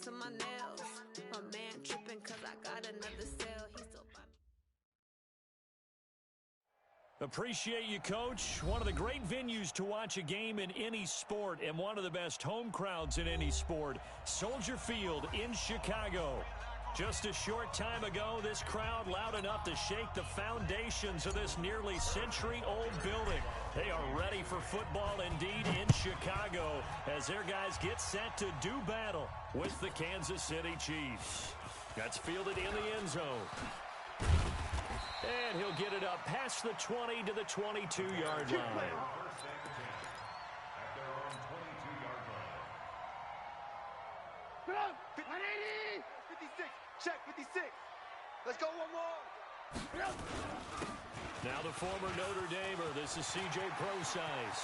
to my nails. My man tripping cause I got another sale. He still buy me. Appreciate you, Coach. One of the great venues to watch a game in any sport and one of the best home crowds in any sport. Soldier Field in Chicago. Just a short time ago, this crowd loud enough to shake the foundations of this nearly century-old building. They are ready for football indeed in Chicago as their guys get set to do battle with the Kansas City Chiefs. That's fielded in the end zone. And he'll get it up past the 20 to the 22-yard line. Put up! 180! 56! Check 56! Let's go one more! Now the former Notre Damer. This is C.J. Prosise.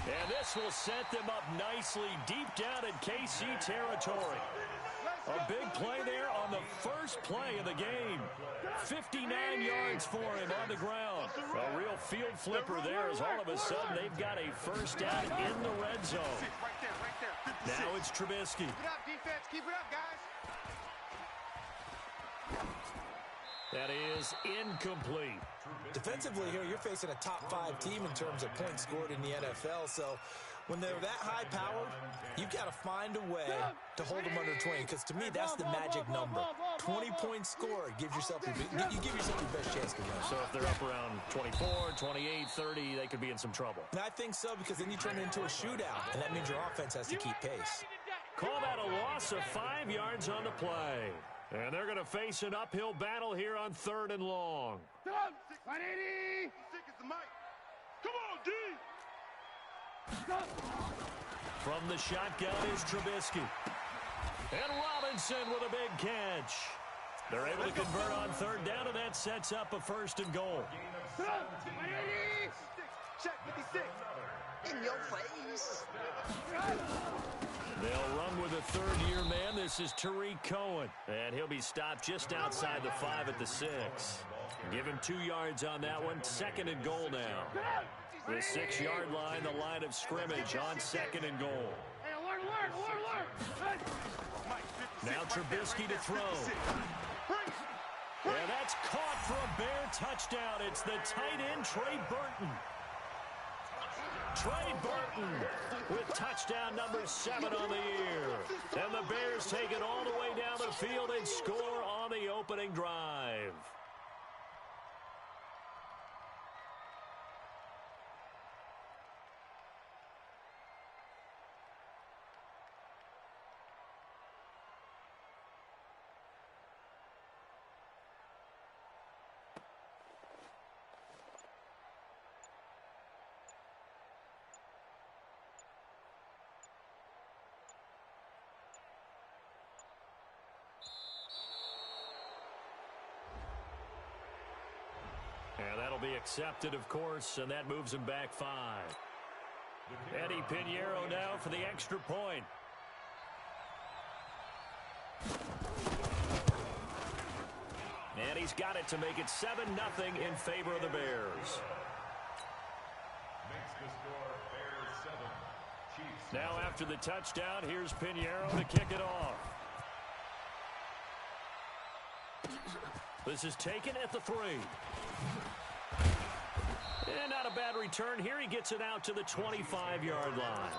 And this will set them up nicely deep down in KC territory. A big play there on the first play of the game. 59 yards for him on the ground. A real field flipper there as all of a sudden they've got a first down in the red zone. Now it's Trubisky. Keep it up, defense. Keep it up, guys. That is incomplete. Defensively here, you're facing a top-5 team in terms of points scored in the NFL, so when they're that high-powered, you've got to find a way to hold them under 20, because to me, that's the magic number. 20 points scored gives yourself you give yourself your best chance to win. So if they're up around 24, 28, 30, they could be in some trouble. And I think so, because then you turn it into a shootout, and that means your offense has to keep pace. Call that a loss of 5 yards on the play. And they're going to face an uphill battle here on 3rd and long. 180! Sick as the mic. Come on, D! From the shotgun is Trubisky. And Robinson with a big catch. They're able to convert on 3rd down, and that sets up a 1st and goal. 180! Check 56! In your face! They'll run with a 3rd-year man. This is Tariq Cohen. And he'll be stopped just outside the 5 at the 6. Give him 2 yards on that one. 2nd and goal now. The 6-yard line, the line of scrimmage on 2nd and goal. Now Trubisky to throw. And that's caught for a Bear touchdown. It's the tight end, Trey Burton. Trey Burton with touchdown number 7 on the year. And the Bears take it all the way down the field and score on the opening drive. And that'll be accepted, of course, and that moves him back 5. Eddie Pinheiro now for the extra point. And he's got it to make it 7-0 in favor of the Bears. Makes the score Bears 7, Chiefs. Now after the touchdown, here's Pinheiro to kick it off. This is taken at the 3. And not a bad return here. He gets it out to the 25-yard line.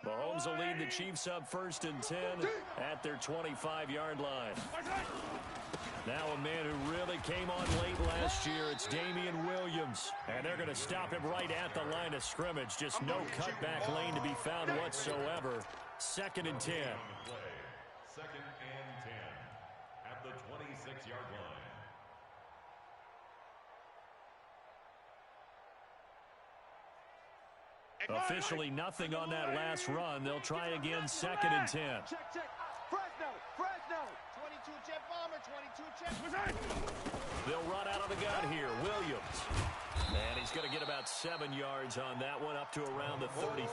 Mahomes will lead the Chiefs up 1st and 10 at their 25-yard line. Now a man who really came on late last year, it's Damian Williams. And they're going to stop him right at the line of scrimmage. Just no cutback lane to be found whatsoever. 2nd and 10. 2nd and 10 at the 26-yard line. Officially nothing on that last run. They'll try again 2nd and 10. Check. Fresno. 22 jet bomber, 22 jet. They'll run out of the gun here. Williams. And he's He's going to get about 7 yards on that one, up to around the 33.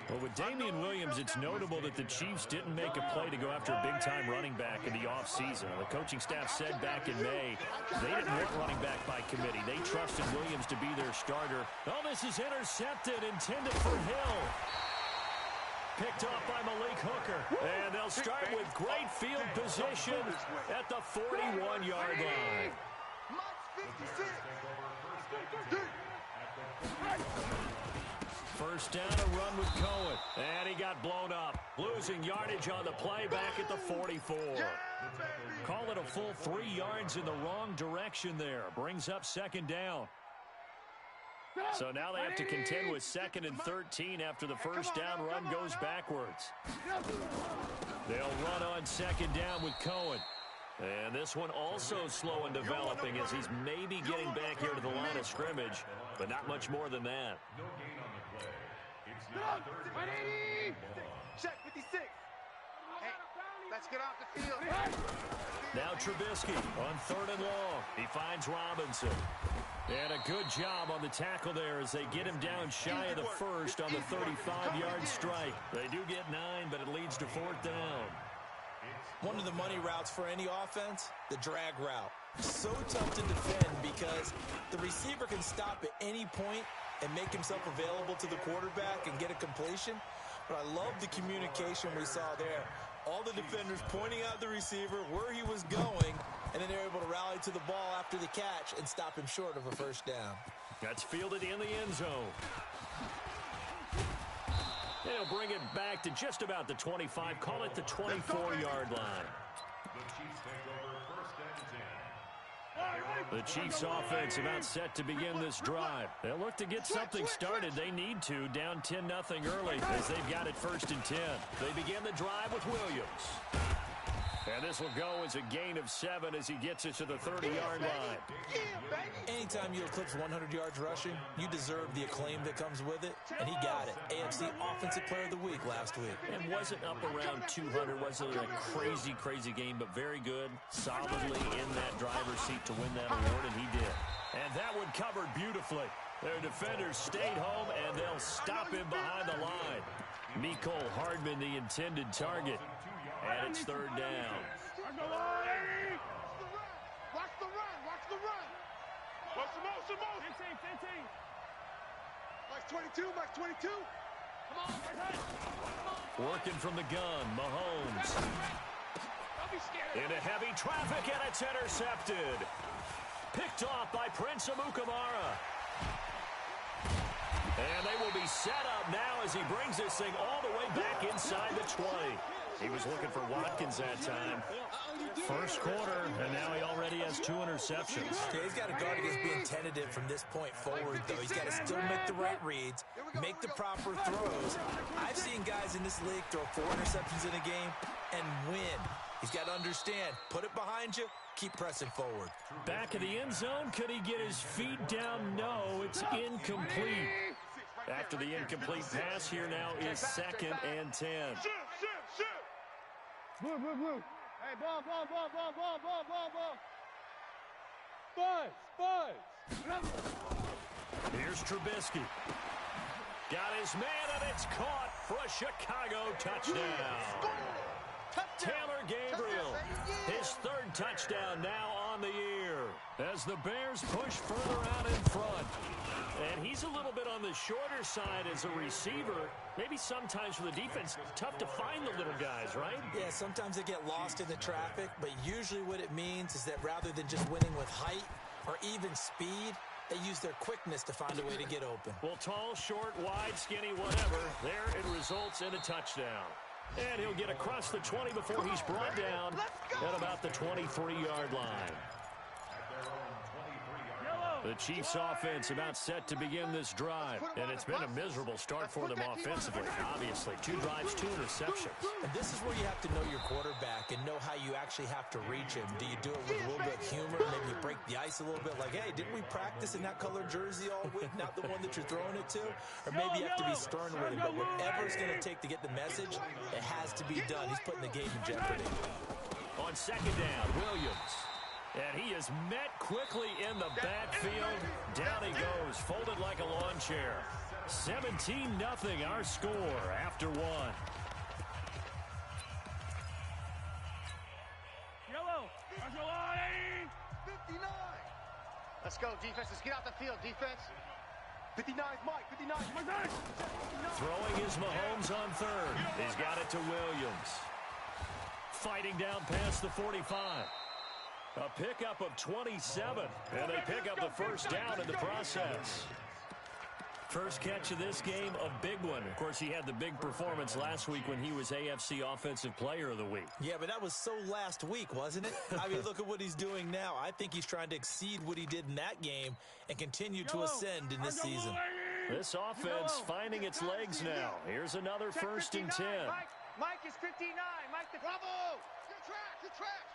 Well, with Damian Williams, it's notable that the Chiefs didn't make a play to go after a big-time running back in the offseason. The coaching staff said back in May they didn't want running back by committee. They trusted Williams to be their starter. Oh, this is intercepted, intended for Hill. Picked off by Malik Hooker. And they'll start with great field position at the 41-yard line. First down, a run with Cohen. And he got blown up. Losing yardage on the play back at the 44. Call it a full 3 yards in the wrong direction there. Brings up second down. So now they have to contend with 2nd and 13 after the first down run goes backwards. They'll run on 2nd down with Cohen. And this one also slow in developing as he's maybe getting back here to the line of scrimmage, but not much more than that. No gain on the play. It's now 3rd. Check 56. Hey, let's get off the field. Now Trubisky on 3rd and long. He finds Robinson. And a good job on the tackle there as they get him down shy of the first on the 35-yard strike. They do get 9, but it leads to 4th down. One of the money routes for any offense, the drag route. So tough to defend because the receiver can stop at any point and make himself available to the quarterback and get a completion. But I love the communication we saw there. All the defenders pointing out the receiver, where he was going, and then they're able to rally to the ball after the catch and stop him short of a first down. That's fielded in the end zone. They'll bring it back to just about the 25. Call it the 24-yard line. The Chiefs take over 1st and 10. The Chiefs offense about set to begin this drive. They'll look to get something started. They need to, down 10-0 early as they've got it 1st and 10. They begin the drive with Williams. And this will go as a gain of 7 as he gets it to the 30-yard line. Anytime you eclipse 100 yards rushing, you deserve the acclaim that comes with it, and he got it. AFC Offensive Player of the Week last week. And wasn't up around 200, wasn't a crazy game, but very good, solidly in that driver's seat to win that award, and he did. And that one covered beautifully. Their defenders stayed home, and they'll stop him behind the line. Mecole Hardman, the intended target. And it's 3rd down. Watch the run. Watch the run. What's the most? 15. Max 22. Come on. Working from the gun, Mahomes. Don't be scared. Into heavy traffic, and it's intercepted. Picked off by Prince Amukamara. And they will be set up now as he brings this thing all the way back inside the 20. He was looking for Watkins that time. First quarter, and now he already has 2 interceptions. Okay, he's got to guard against being tentative from this point forward, though. He's got to still make the right reads, make the proper throws. I've seen guys in this league throw 4 interceptions in a game and win. He's got to understand, put it behind you, keep pressing forward. Back in the end zone, could he get his feet down? No, it's incomplete. After the incomplete pass, here now is 2nd and 10. Blue. Hey, ball. Buzz. Here's Trubisky. Got his man, and it's caught for a Chicago touchdown. Taylor Gabriel, his 3rd touchdown now on the year as the Bears push further out in front. And he's a little bit on the shorter side as a receiver. Maybe sometimes for the defense, tough to find the little guys, right? Yeah, sometimes they get lost in the traffic, but usually what it means is that rather than just winning with height or even speed, they use their quickness to find a way to get open. Well, tall, short, wide, skinny, whatever, there it results in a touchdown. And he'll get across the 20 before he's brought down at about the 23-yard line. The Chiefs offense about set to begin this drive. And it's been a miserable start for them offensively, obviously. 2 drives, 2 interceptions. And this is where you have to know your quarterback and know how you actually have to reach him. Do you do it with a little bit of humor? Maybe you break the ice a little bit like, hey, didn't we practice in that colored jersey all week, not the one that you're throwing it to? Or maybe you have to be stern with him. But whatever it's going to take to get the message, it has to be done. He's putting the game in jeopardy. On 2nd down, Williams. And he is met quickly in the backfield. Down he goes, folded like a lawn chair. 17-0 our score after one. Yellow. 59. Let's go, defense. Let's get out the field, defense. 59 is Mike. 59 is Mike. Throwing is Mahomes on third. He's got it to Williams. Fighting down past the 45. A pickup of 27. And they pick up the first down in the process. First catch of this game, a big one. Of course, he had the big performance last week when he was AFC Offensive Player of the Week. Yeah, but that was so last week, wasn't it? I mean, look at what he's doing now. I think he's trying to exceed what he did in that game and continue to ascend in this season. This offense finding its legs now. Here's another first and 10. Mike is 59. Mike the Bravo. Good track. Good track.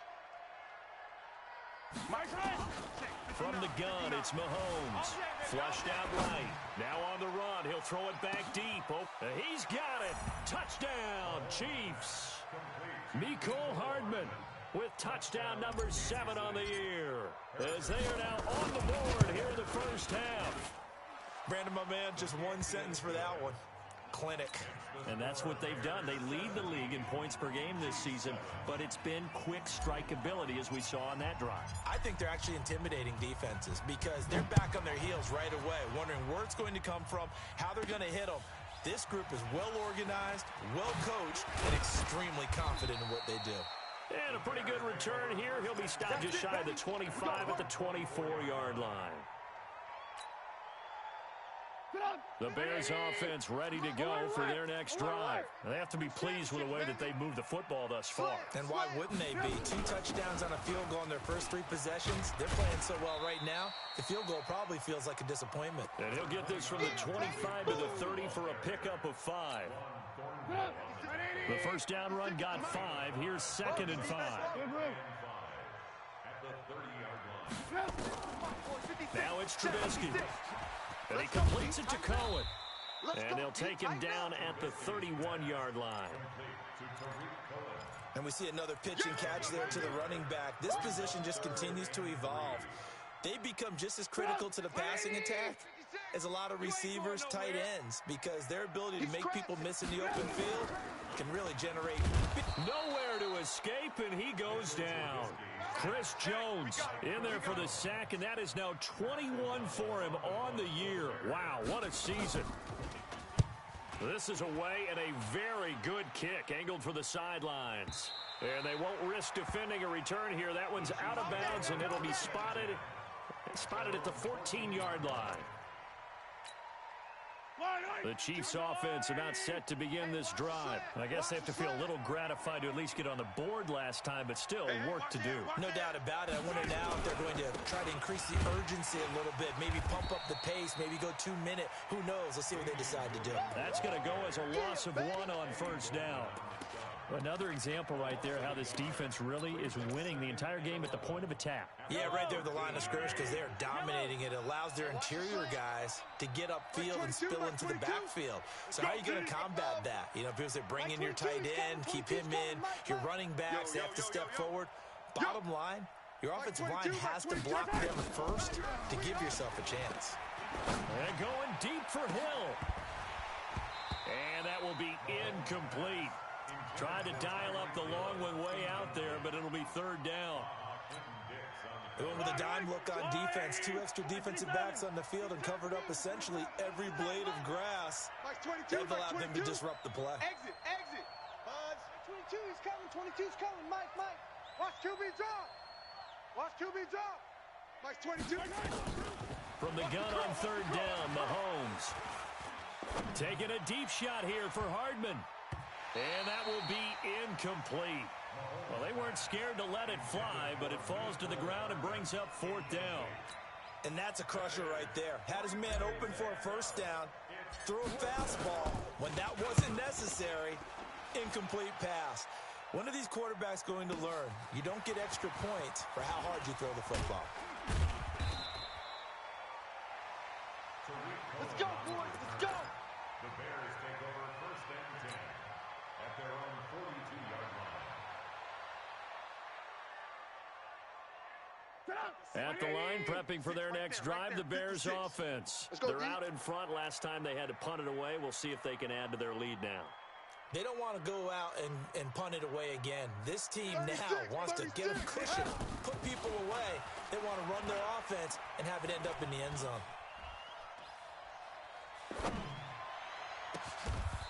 From the gun, it's Mahomes. Flushed out right. Now on the run. He'll throw it back deep. Oh, he's got it. Touchdown, Chiefs. Mecole Hardman with touchdown number 7 on the year. As they are now on the board here in the first half. Brandon, my man, just one sentence for that one. Clinic. And that's what they've done. They lead the league in points per game this season, but it's been quick strikeability as we saw on that drive. I think they're actually intimidating defenses because they're back on their heels right away, wondering where it's going to come from, how they're going to hit them. This group is well organized, well coached, and extremely confident in what they do. And a pretty good return here. He'll be stopped just shy of the 25 at the 24-yard line. The Bears offense ready to go for their next drive. They have to be pleased with the way that they moved the football thus far. And why wouldn't they be? 2 touchdowns on a field goal in their first 3 possessions. They're playing so well right now, the field goal probably feels like a disappointment. And he'll get this from the 25 to the 30 for a pickup of 5. The first down run got 5. Here's 2nd and 5. Now it's Trubisky. And he completes it to Cohen. And they'll take him down at the 31-yard line. And we see another pitch and catch there to the running back. This position just continues to evolve. They become just as critical to the passing attack as a lot of receivers, tight ends, because their ability to make people miss in the open field can really generate. Nowhere to escape, and he goes down. Chris Jones in there for the sack, and that is now 21 for him on the year. Wow, what a season. This is away and a very good kick, angled for the sidelines. And they won't risk defending a return here. That one's out of bounds, and it'll be spotted at the 14-yard line. The Chiefs offense about set to begin this drive. I guess they have to feel a little gratified to at least get on the board last time, but still work to do. No doubt about it. I wonder now if they're going to try to increase the urgency a little bit, maybe pump up the pace, maybe go 2-minute. Who knows? Let's see what they decide to do. That's going to go as a loss of 1 on first down. Another example right there how this defense really is winning the entire game at the point of attack. Yeah, right there at the line of scrimmage because they're dominating it. It allows their interior guys to get upfield and spill into the backfield. So how are you going to combat that? You know, people say bring in your tight end, keep him in. Your running backs, they have to step forward. Bottom line, your offensive line has to block them first to give yourself a chance. And going deep for Hill. And that will be incomplete. Tried to dial up the long one way out there, but it'll be 3rd down. They went with a dime look on defense. 2 extra defensive backs on the field and covered up essentially every blade of grass. That allowed them to disrupt the play. Exit. 22 is coming. 22 is coming. Mike. Watch QB drop. Mike's 22. From the gun on 3rd down, Mahomes. Taking a deep shot here for Hardman. And that will be incomplete. Well, they weren't scared to let it fly, but it falls to the ground and brings up 4th down. And that's a crusher right there. Had his man open for a first down, threw a fastball when that wasn't necessary, incomplete pass. When are these quarterbacks going to learn? You don't get extra points for how hard you throw the football. Let's go, boys. Let's go. The Bears take over 1st and 10 at their own 42-yard line. At the line, prepping for their next drive, the Bears offense. They're out in front. Last time they had to punt it away. We'll see if they can add to their lead now. They don't want to go out and punt it away again. This team now wants to get a cushion, put people away. They want to run their offense and have it end up in the end zone.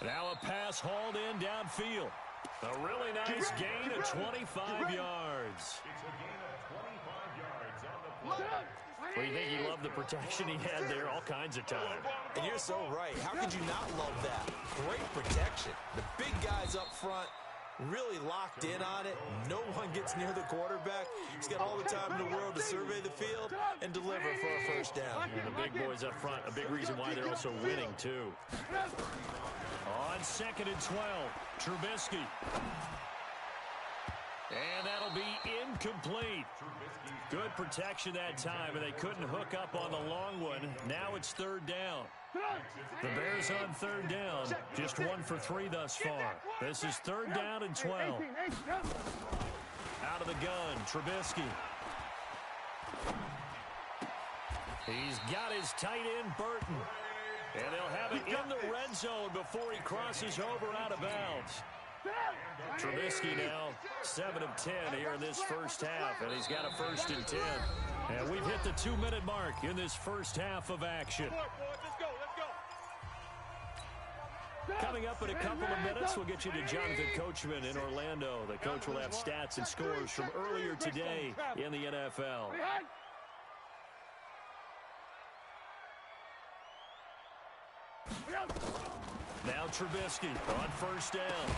Now a pass hauled in downfield. A really nice gain of 25 yards. It's a gain of 25 yards on the play. Well, you think he loved the protection he had there all kinds of time. And you're so right. How could you not love that? Great protection. The big guys up front really locked in on it. No one gets near the quarterback. He's got all the time in the world to survey the field and deliver for a first down. And the big boys up front, a big reason why they're also winning, too. On 2nd and 12, Trubisky. And that'll be incomplete. Good protection that time, and they couldn't hook up on the long one. Now it's 3rd down. The Bears on 3rd down. Just 1 for 3 thus far. This is 3rd down and 12. Out of the gun, Trubisky. He's got his tight end, Burton. And they'll have it in the red zone before he crosses over out of bounds. Trubisky now 7 of 10 here in this first half, and he's got a 1st and 10. And we've hit the 2-minute mark in this first half of action. Coming up in a couple of minutes, we'll get you to Jonathan Coachman in Orlando. The coach will have stats and scores from earlier today in the NFL. Now Trubisky on 1st down.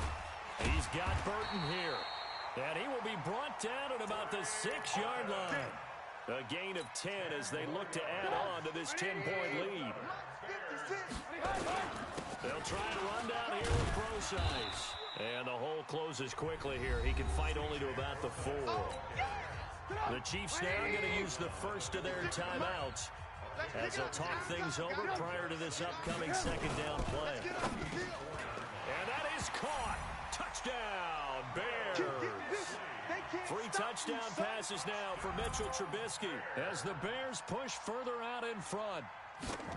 He's got Burton here. And he will be brought down at about the 6-yard line. A gain of 10 as they look to add on to this 10-point lead. They'll try and run down here with Brosize. And the hole closes quickly here. He can fight only to about the 4. The Chiefs now going to use the first of their timeouts as they'll talk things over prior to this upcoming 2nd down play. And that is caught. Touchdown, Bears. 3 touchdown passes now for Mitchell Trubisky as the Bears push further out in front.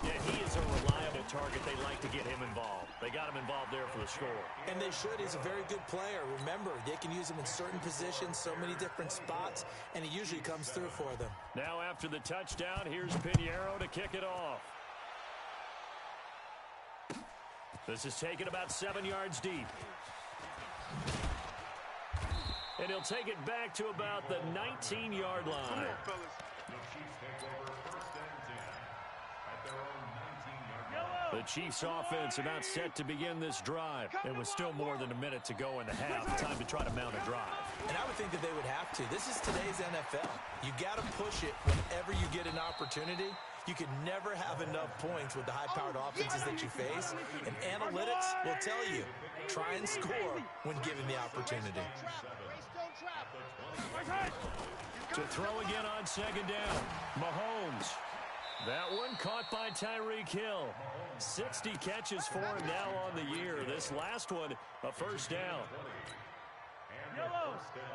Yeah, he is a reliable target. They like to get him involved. They got him involved there for the score. And they should. He's a very good player. Remember, they can use him in certain positions, so many different spots, and he usually comes through for them. Now after the touchdown, here's Pinheiro to kick it off. This is taken about 7 yards deep. And he'll take it back to about the 19-yard line. The Chiefs offense about set to begin this drive. And with still more than a minute to go in the half, time to try to mount a drive. And I would think that they would have to. This is today's NFL. You got to push it whenever you get an opportunity. You can never have enough points with the high-powered offenses that you face. And analytics will tell you, try and score when given the opportunity. To throw again on 2nd down, Mahomes. That one caught by Tyreek Hill. 60 catches for him now on the year. This last one, a 1st down. Yellow. 59.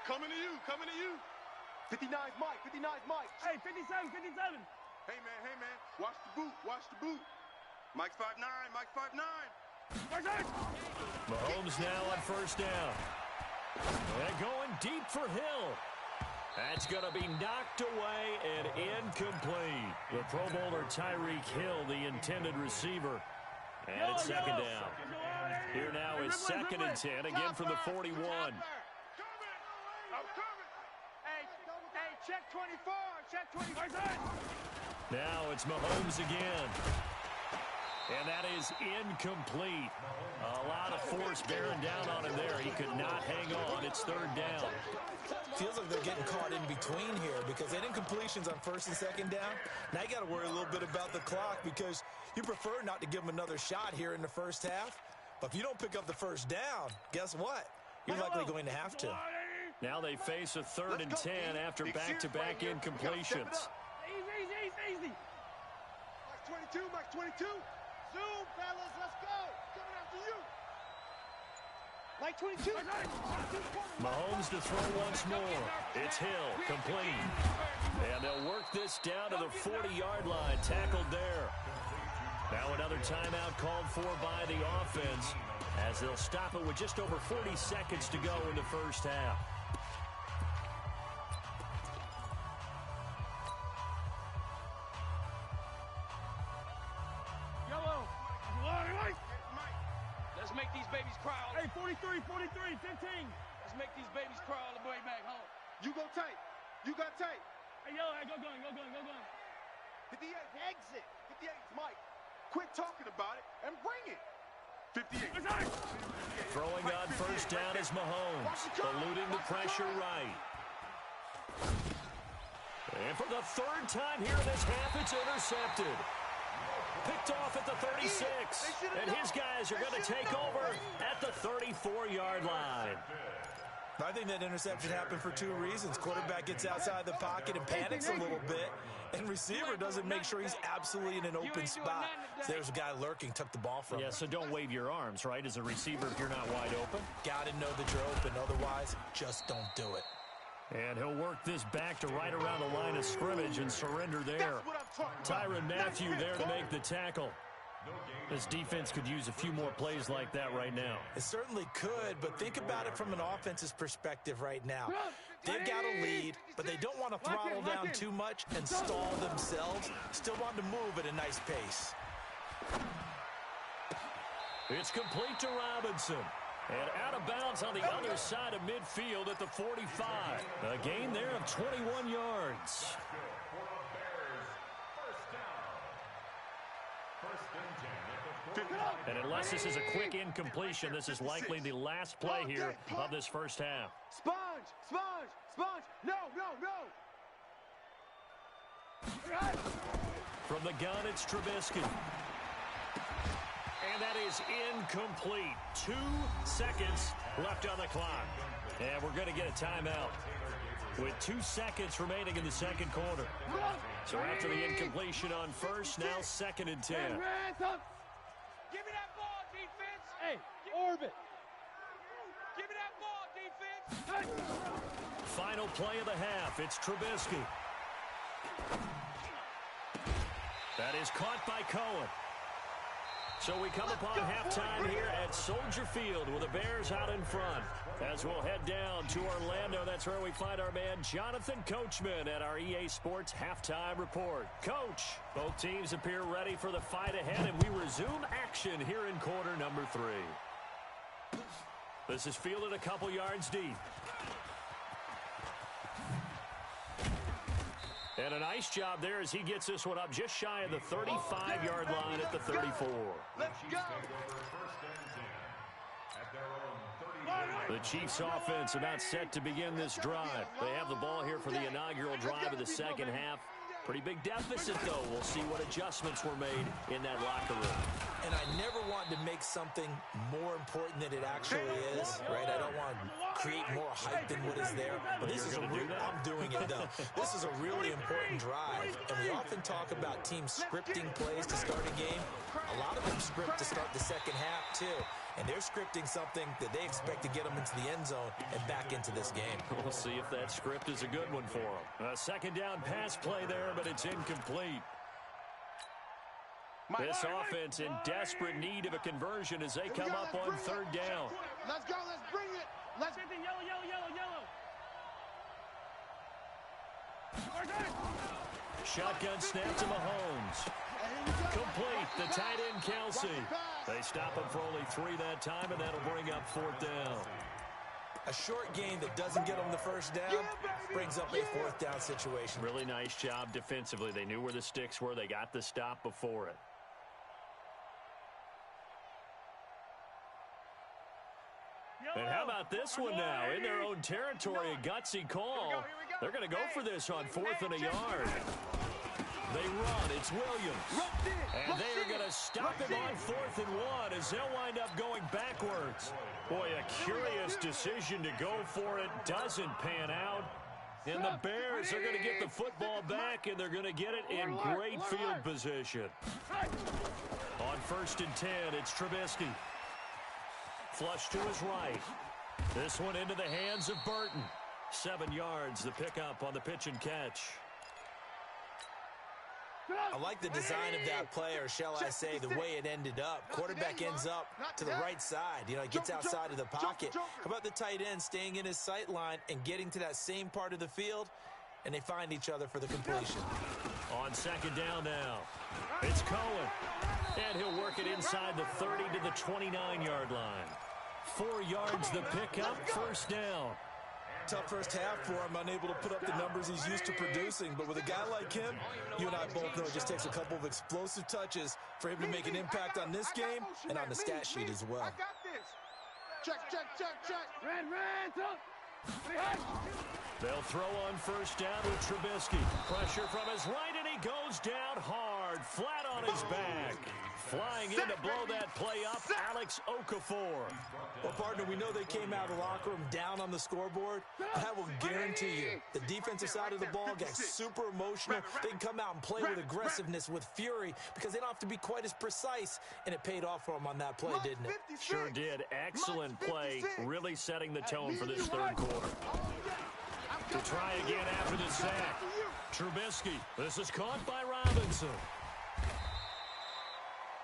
Coming to you. 59's Mike. 59's Mike. Hey, 57. Hey, man. Watch the boot. Mike's 5'9". Mike's 5'9". Mahomes now on 1st down. And going deep for Hill. That's going to be knocked away and incomplete. The Pro Bowler Tyreek Hill, the intended receiver. And it's 2nd down. Here now is 2nd and 10, again from the 41. I'm coming. Hey, check 24. Check 24. Now it's Mahomes again. And that is incomplete. A lot of force bearing down on him there. He could not hang on. It's 3rd down. Feels like they're getting caught in between here because they had incompletions on 1st and 2nd down. Now you got to worry a little bit about the clock because you prefer not to give them another shot here in the first half. But if you don't pick up the 1st down, guess what? You're likely going to have to. Now they face a 3rd and 10 after back-to-back incompletions. Easy. Max 22. Zoom, fellas, let's go. Coming after you. Like 22. Mahomes to throw once more. It's Hill, complete. And they'll work this down to the 40-yard line, tackled there. Now another timeout called for by the offense, as they'll stop it with just over 40 seconds to go in the first half. Yellow. Let's make these babies cry. Hey, 43, 43, 15. Let's make these babies cry all the way back home. You go tight. You got tight. Hey, yellow, hey, go gun, go gun, go gun. 58, exit. 58, Mike. Quit talking about it and bring it. 58. Throwing on first down is Mahomes, eluding the pressure right. And for the third time here in this half, it's intercepted. Picked off at the 36. And his guys are going to take over at the 34-yard line. I think that interception happened for two reasons. Quarterback gets outside the pocket and panics a little bit, and receiver doesn't make sure he's absolutely in an open spot. So there's a guy lurking, took the ball from him. Yeah, so don't wave your arms, right, as a receiver if you're not wide open. Got to know that you're open. Otherwise, just don't do it. And he'll work this back to right around the line of scrimmage and surrender there. Tyrann Mathieu there to make the tackle. This defense could use a few more plays like that right now. It certainly could, but think about it from an offense's perspective right now. They've got a lead, but they don't want to throttle down too much and stall themselves. Still want to move at a nice pace. It's complete to Robinson. And out of bounds on the other side of midfield at the 45. A gain there of 21 yards. And unless this is a quick incompletion, this is likely the last play here of this first half. Sponge, sponge, sponge. No, no, no. From the gun, it's Trubisky. And that is incomplete. 2 seconds left on the clock. And we're going to get a timeout with 2 seconds remaining in the second quarter. So after the incompletion on first, now 2nd and 10. Give me that ball, defense. Hey, orbit. Give me that ball, defense. Final play of the half. It's Trubisky. That is caught by Cohen. So we come upon halftime here at Soldier Field with the Bears out in front. As we'll head down to Orlando, that's where we find our man Jonathan Coachman at our EA Sports Halftime Report. Coach, both teams appear ready for the fight ahead, and we resume action here in quarter number 3. This is fielded a couple yards deep. And a nice job there as he gets this one up just shy of the 35-yard line at the 34. Let's go. The Chiefs offense about set to begin this drive. They have the ball here for the inaugural drive of the second half. Pretty big deficit, though. We'll see what adjustments were made in that locker room. And I never want to make something more important than it actually is, right? I don't want to create more hype than what is there. But this is I'm doing it, though. This is a really important drive. And we often talk about teams scripting plays to start a game. A lot of them script to start the second half, too. And they're scripting something that they expect to get them into the end zone and back into this game. We'll see if that script is a good one for them. A second down pass play there, but it's incomplete. This offense in desperate need of a conversion as they come up on third down. Let's go. Let's bring it. Let's get the yellow, yellow, yellow, yellow. Shotgun snap to Mahomes. Complete. The tight end, Kelsey. They stop him for only 3 that time, and that'll bring up 4th down. A short gain that doesn't get them the first down brings up a 4th down situation. Really nice job defensively. They knew where the sticks were. They got the stop before it. And how about this one now? In their own territory, a gutsy call. They're going to go for this on 4th and a yard. They run. It's Williams. And they are going to stop him on 4th and 1 as they'll wind up going backwards. Boy, a curious decision to go for it. Doesn't pan out. And the Bears are going to get the football back, and they're going to get it in great field position. On 1st and 10, it's Trubisky. Flush to his right. This one into the hands of Burton. 7 yards, the pickup on the pitch and catch. I like the design of that play, or shall I say, the way it ended up. Quarterback ends up to the right side. You know, he gets outside of the pocket. How about the tight end staying in his sight line and getting to that same part of the field, and they find each other for the completion. On second down now, it's Cohen. And he'll work it inside the 30 to the 29-yard line. 4 yards the pickup, first down. Tough first half for him, unable to put up the numbers he's used to producing. But with a guy like him, you and I both know it just takes a couple of explosive touches for him to make an impact on this game and on the stat sheet as well. I got this. Check. Red, They'll throw on first down with Trubisky. Pressure from his right, and he goes down hard, flat on his back. Flying in to blow that play up, Alex Okafor. Well, partner, we know they came out of the locker room down on the scoreboard. I will guarantee you the defensive side of the ball got super emotional. They can come out and play with aggressiveness, with fury, because they don't have to be quite as precise, and it paid off for them on that play, didn't it? Sure did. Excellent play, really setting the tone for this third quarter. To try again after the sack. Trubisky. This is caught by Robinson.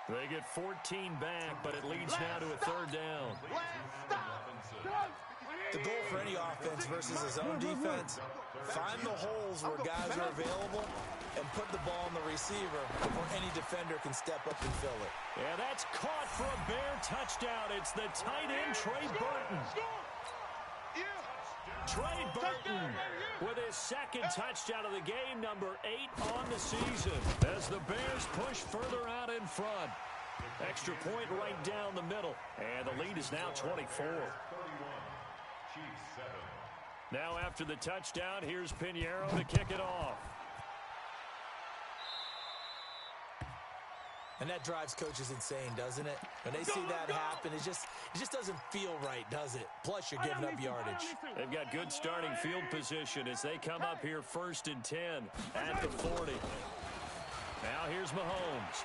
They get 14 back, but it leads now to a third down. The goal for any offense versus his own defense, find the holes where guys are available and put the ball on the receiver before any defender can step up and fill it. Yeah, that's caught for a Bear touchdown. It's the tight end, Trey Burton. Trey Burton with his second touchdown of the game, number 8 on the season, as the Bears push further out in front. Extra point right down the middle, and the lead is now 24. Now after the touchdown, here's Pinheiro to kick it off. And that drives coaches insane, doesn't it? When they see that happen, it just doesn't feel right, does it? Plus, you're giving up yardage. They've got good starting field position as they come up here 1st and 10 at the 40. Now here's Mahomes.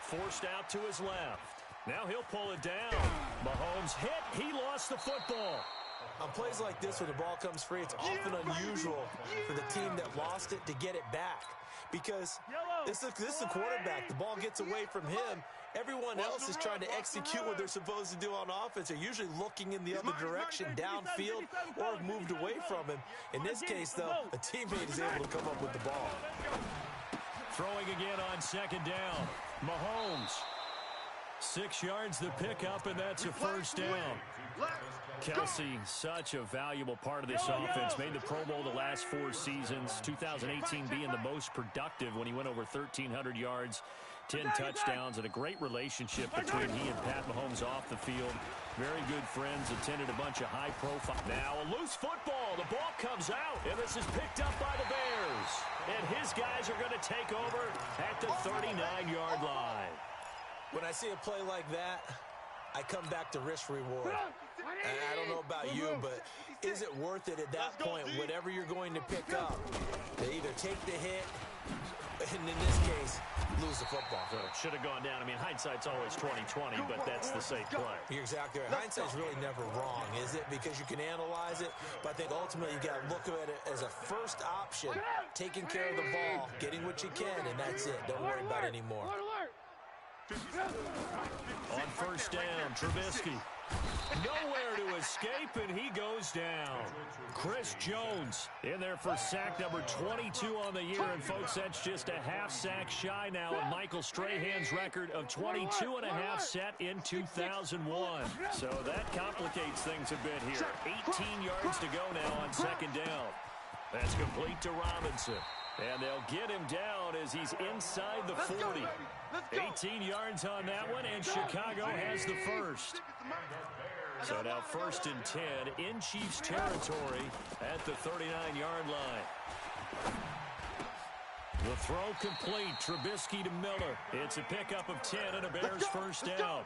Forced out to his left. Now he'll pull it down. Mahomes hit. He lost the football. On plays like this, when the ball comes free, it's often unusual for the team that lost it to get it back. Because this is the quarterback. The ball gets away from him. Everyone else is trying to execute what they're supposed to do on offense. They're usually looking in the other direction, downfield, or have moved away from him. In this case, though, a teammate is able to come up with the ball. Throwing again on second down. Mahomes. 6 yards the pickup, and that's a first down. Kelsey, such a valuable part of this offense. Made the Pro Bowl the last 4 seasons. 2018 being the most productive when he went over 1,300 yards, 10 touchdowns, and a great relationship between he and Pat Mahomes off the field. Very good friends, attended a bunch of high-profile. Now a loose football. The ball comes out, and this is picked up by the Bears. And his guys are going to take over at the 39-yard line. When I see a play like that, I come back to risk-reward. I don't know about you, but is it worth it at that point, whatever you're going to pick up, to either take the hit, and in this case, lose the football? Should have gone down. I mean, hindsight's always 20/20, but that's the safe play. You're exactly right. Hindsight's really never wrong, is it? Because you can analyze it, but I think ultimately you got to look at it as a first option, taking care of the ball, getting what you can, and that's it. Don't worry about it anymore. On first down, Trubisky. Nowhere to escape, and he goes down. Chris Jones in there for sack number 22 on the year. And, folks, that's just a half sack shy now of Michael Strahan's record of 22 and a half set in 2001. So that complicates things a bit here. 18 yards to go now on second down. That's complete to Robinson. And they'll get him down as he's inside the 40. 18 yards on that one, and Chicago has the first. So now 1st and 10 in Chiefs territory at the 39-yard line. The throw complete. Trubisky to Miller. It's a pickup of 10 and a Bears first down.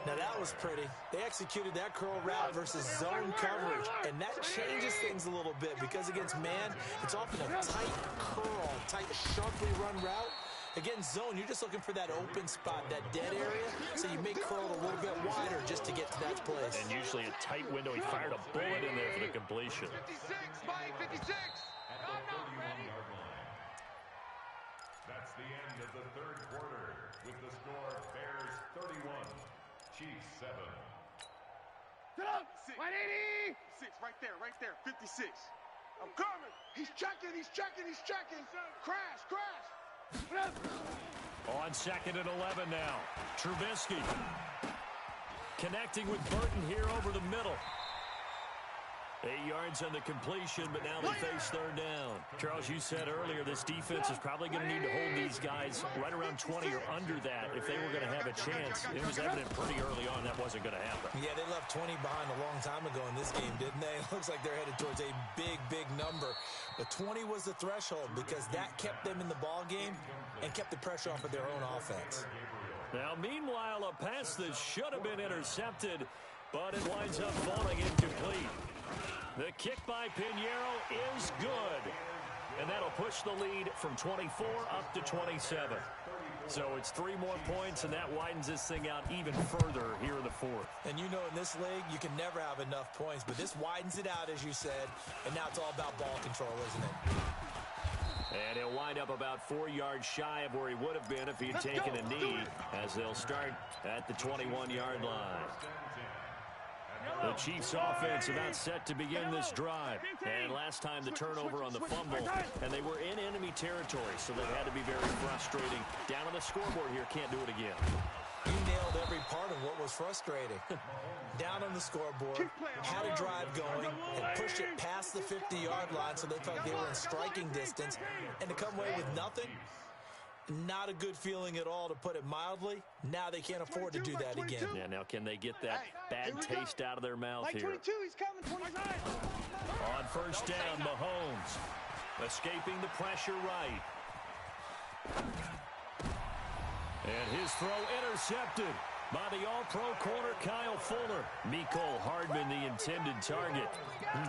Now that was pretty. They executed that curl route versus zone coverage, and that changes things a little bit because against man, it's often a tight curl, tight, sharply run route. Against zone, you're just looking for that open spot, that dead area, so you may curl it a little bit wider just to get to that place. And usually a tight window. He fired a bullet in there for the completion. 56, Mike, 56. At the 31-yard line. That's the end of the third quarter with the score Bears 31, Chiefs 7. Get up! 180! 6, right there, 56. I'm coming. He's checking. Crash. On 2nd and 11 now. Trubisky connecting with Burton here over the middle. 8 yards on the completion, but now they face third down. Charles, you said earlier this defense is probably going to need to hold these guys right around 20 or under that if they were going to have a chance. It was evident pretty early on that wasn't going to happen. Yeah, they left 20 behind a long time ago in this game, didn't they? It looks like they're headed towards a big number. But 20 was the threshold because that kept them in the ball game and kept the pressure off of their own offense. Now, meanwhile, a pass that should have been intercepted, but it winds up falling incomplete. The kick by Pinheiro is good, and that'll push the lead from 24 up to 27. So it's 3 more points, and that widens this thing out even further here in the fourth. And you know in this league, you can never have enough points, but this widens it out, as you said, and now it's all about ball control, isn't it? And he'll wind up about 4 yards shy of where he would have been if he had taken a knee, as they'll start at the 21-yard line. The Chiefs offense about set to begin this drive. And last time the turnover on the fumble, and they were in enemy territory, so that had to be very frustrating. Down on the scoreboard here, can't do it again. You nailed every part of what was frustrating. Down on the scoreboard, had a drive going, and pushed it past the 50-yard line so they thought they were in striking distance, and to come away with nothing, not a good feeling at all, to put it mildly. Now they can't afford to do that again. Yeah, now can they get that bad taste out of their mouth here? 22, he's coming, 29. On first down, Mahomes escaping the pressure right. And his throw intercepted by the all-pro corner Kyle Fuller. Mecole Hardman, the intended target.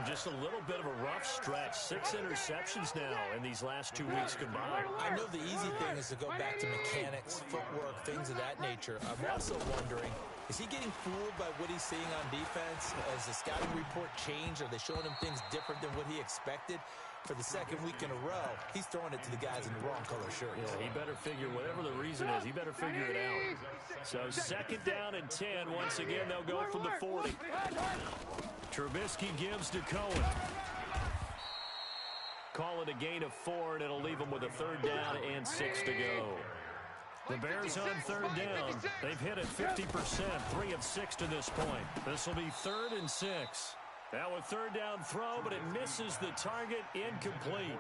Just a little bit of a rough stretch. 6 interceptions now in these last 2 weeks combined. I know the easy thing is to go back to mechanics, footwork, things of that nature. I'm also wondering, is he getting fooled by what he's seeing on defense? Has the scouting report changed? Are they showing him things different than what he expected? For the second week in a row, he's throwing it to the guys in the wrong color shirts. Yeah, he better figure, whatever the reason is, he better figure it out. So 2nd down and 10. Once again, they'll go from the 40. Trubisky gives to Cohen. Call it a gain of 4, and it'll leave them with a 3rd down and 6 to go. The Bears on 3rd down. They've hit it 50%, 3 of 6 to this point. This will be 3rd and 6. Now a 3rd down throw, but it misses the target, incomplete.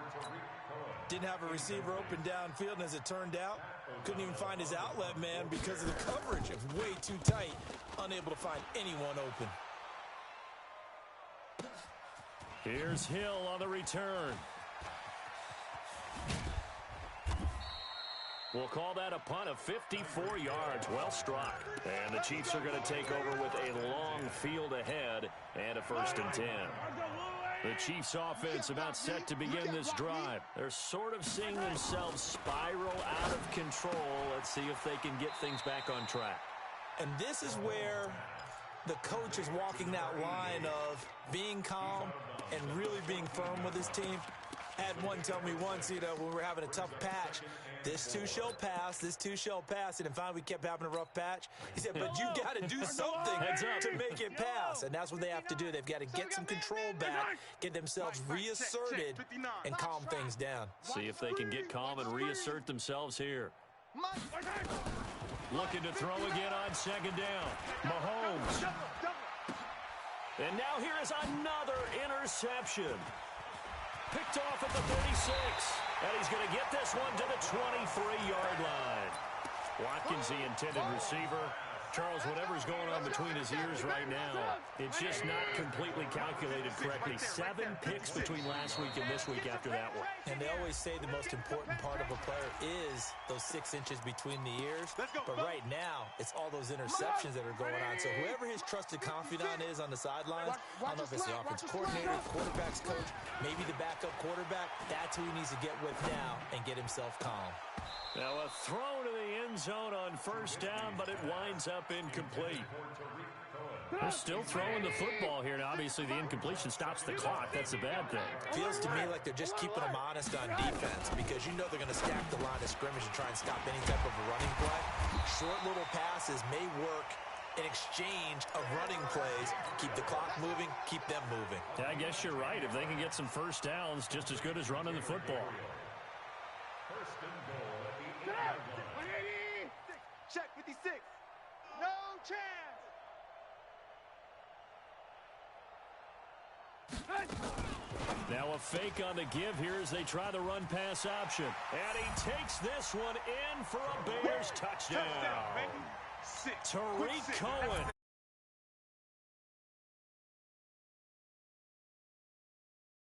Didn't have a receiver open downfield, and as it turned out, couldn't even find his outlet man because of the coverage. It was way too tight, unable to find anyone open. Here's Hill on the return. We'll call that a punt of 54 yards. Well struck. And the Chiefs are going to take over with a long field ahead and a 1st and 10. The Chiefs offense about set to begin this drive. They're sort of seeing themselves spiral out of control. Let's see if they can get things back on track. And this is where the coach is walking that line of being calm and really being firm with his team. Had one tell me once, when we were having a tough patch, this too shall pass, this too shall pass. And finally we kept having a rough patch. He said, but you got to do something to make it pass. And that's what they have to do. They've got to get some control back, get themselves reasserted, and calm things down. See if they can get calm and reassert themselves here. Looking to throw again on 2nd down. Mahomes. And now here is another interception. Picked off at the 36. And he's going to get this one to the 23-yard line. Watkins, the intended receiver. Charles, whatever's going on between his ears right now, it's just not completely calculated correctly. 7 picks between last week and this week after that one. And they always say the most important part of a player is those 6 inches between the ears. But right now, it's all those interceptions that are going on. So whoever his trusted confidant is on the sidelines, I don't know if it's the offense coordinator, quarterback's coach, maybe the backup quarterback, that's who he needs to get with now and get himself calm. Now a throw to the end zone on first down, but it winds up incomplete. They're still throwing the football here. Now, obviously, the incompletion stops the clock. That's a bad thing. Feels to me like they're just keeping them honest on defense because you know they're going to stack the line of scrimmage and try and stop any type of a running play. Short little passes may work in exchange of running plays. Keep the clock moving, keep them moving. Yeah, I guess you're right. If they can get some first downs, just as good as running the football. First and goal at the 8-yard line. Check 56. No chance. Now a fake on the give here as they try the run-pass option. And he takes this one in for a Bears touchdown. Touchdown, baby. Tariq Cohen